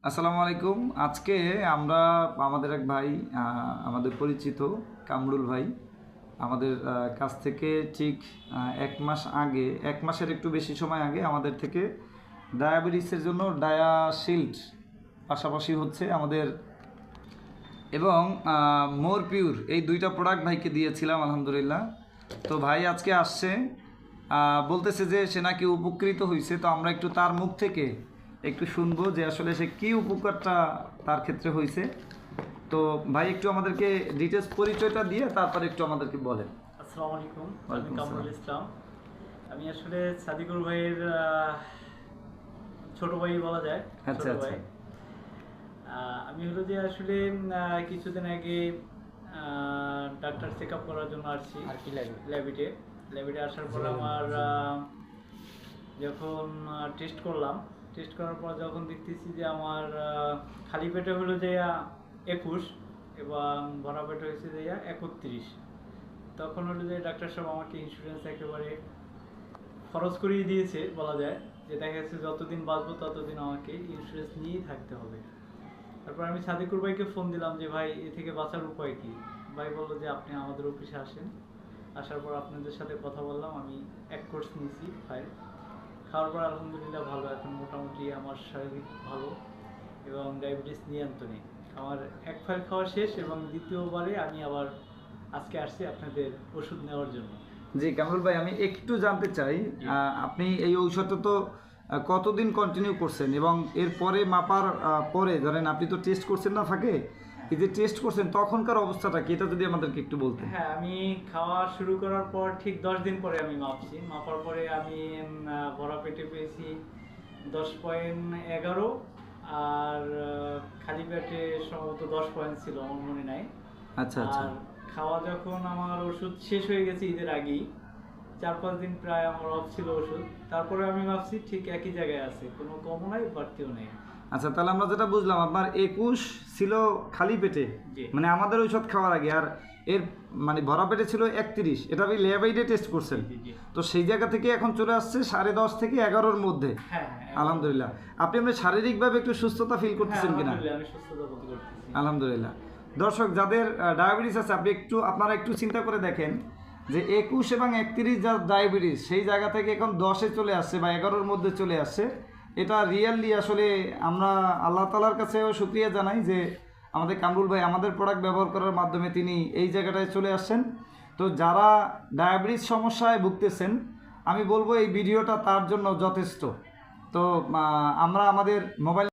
আসসালামু আলাইকুম। আজকে আমরা আমাদের এক ভাই আমাদের পরিচিত কামরুল ভাই আমাদের কাছ থেকে ঠিক 1 মাস আগে, 1 মাসের একটু বেশি সময় আগে আমাদের থেকে ডায়াবেটিসের জন্য ডায়াশিল্ড পাশাপাশি হচ্ছে আমাদের এবং মোর পিওর এই দুইটা প্রোডাক্ট ভাইকে দিয়েছিলাম আলহামদুলিল্লাহ। তো ভাই আজকে আসছে, বলতেছে যে সে নাকি উপকৃত হয়েছে। তো আমরা একটু তার মুখ থেকে একটু শুনবো যে আসলে সে কী উপকারটা তার ক্ষেত্রে হয়েছে। তো ভাই একটু আমাদেরকে ডিটেলস পরিচয়টা দিয়ে তারপর একটু আমাদেরকে বলেন। আসসালামু আলাইকুম, আমি ওয়ালাইকুম কামরুল আসসালাম। ইসলাম। আমি আসলে সাদিকুর ভাইয়ের ছোট ভাই বলা যায়। আচ্ছা ছোট আচ্ছা ভাই। আমি হলো যে আসলে কিছুদিন আগে ডাক্তার চেক আপ করার জন্য আসছি আর কি ল্যাবিটে আসার পর আমার যখন টেস্ট করলাম, টেস্ট করার পর যখন দেখতেছি যে আমার খালি পেটে হলো যে 21 এবং ভরা পেটে হয়েছে যে 31, তখন হলো যে ডাক্তার সাহেব আমাকে ইন্স্যুরেন্স একেবারে খরচ করিয়ে দিয়েছে বলা যায়। যে দেখা যাচ্ছে যতদিন বাঁচবো ততদিন আমাকে ইন্স্যুরেন্স নিয়েই থাকতে হবে। তারপর আমি সাদিকুর ভাইকে ফোন দিলাম যে ভাই এ থেকে বাঁচার উপায় কি। ভাই বললো যে আপনি আমাদের অফিসে আসেন। আসার পর আপনাদের সাথে কথা বললাম। আমি এক কোর্স নিয়েছি ফাইল, খাওয়ার পর আলহামদুলিল্লাহ ভালো, এখন মোটামুটি আমার শারীরিক ভালো এবং ডায়াবেটিস নিয়ন্ত্রণে। আমার এক ফাইল খাওয়া শেষ এবং দ্বিতীয়বারে আমি আবার আজকে আসছি আপনাদের ওষুধ নেওয়ার জন্য। জি কামরুল ভাই, আমি একটু জানতে চাই আপনি এই ঔষধটা তো কতদিন কন্টিনিউ করছেন এবং এরপরে মাপার পরে ধরেন আপনি তো টেস্ট করছেন না ফাঁকে, এই যে টেস্ট করছেন তখনকার অবস্থাটা কি এটা যদি আমাদেরকে একটু বলতেন। হ্যাঁ, আমি খাওয়া শুরু করার পর ঠিক 10 দিন পরে আমি মাপছি। মাপার পরে আমি ভরা পেটে পেয়েছি 10.11, আর খালি পেটে সম্ভবত 10 পয়েন্ট ছিল, আমার মনে নাই। আচ্ছা আচ্ছা আর খাওয়া যখন আমার ওষুধ শেষ হয়ে গেছে ঈদের আগেই, 4-5 দিন প্রায় আমার অফ ছিল ওষুধ, তারপরে আমি ভাবছি ঠিক একই জায়গায় আছে, কোনো কমও নাই বাড়তিও নেই। আচ্ছা, তাহলে আমরা যেটা বুঝলাম আপনার 21 ছিল খালি পেটে, জি। মানে আমাদের ঔষধ খাওয়ার আগে, আর এর মানে ভরা পেটে ছিল 31। এটা আপনি ল্যাবাইডে টেস্ট করছেন। জি, জি। তো সেই জায়গা থেকে এখন চলে আসছে 10.5 থেকে 11-র মধ্যে। হ্যাঁ, হ্যাঁ, আলহামদুলিল্লাহ। আপনি আপনার শারীরিকভাবে একটু সুস্থতা ফিল করতেছেন কিনা? আলহামদুলিল্লাহ, আমি সুস্থতা বোধ করতেছি। আলহামদুলিল্লাহ। দর্শক যাদের ডায়াবেটিস আছে আপনি আপনারা একটু চিন্তা করে দেখেন যে 21 এবং 31 যার ডায়াবেটিস সেই জায়গা থেকে এখন 10-এ চলে আসছে বা 11-র মধ্যে চলে আসছে। এটা রিয়েলি আসলে আমরা আল্লাহ তাআলার কাছেও শুকরিয়া জানাই যে আমাদের কামরুল ভাই আমাদের প্রোডাক্ট ব্যবহার করার মাধ্যমে তিনি এই জায়গাটায় চলে আসছেন। তো যারা ডায়াবেটিস সমস্যায় ভুগতেছেন আমি বলবো এই ভিডিওটা তার জন্য যথেষ্ট। তো আমরা আমাদের মোবাইল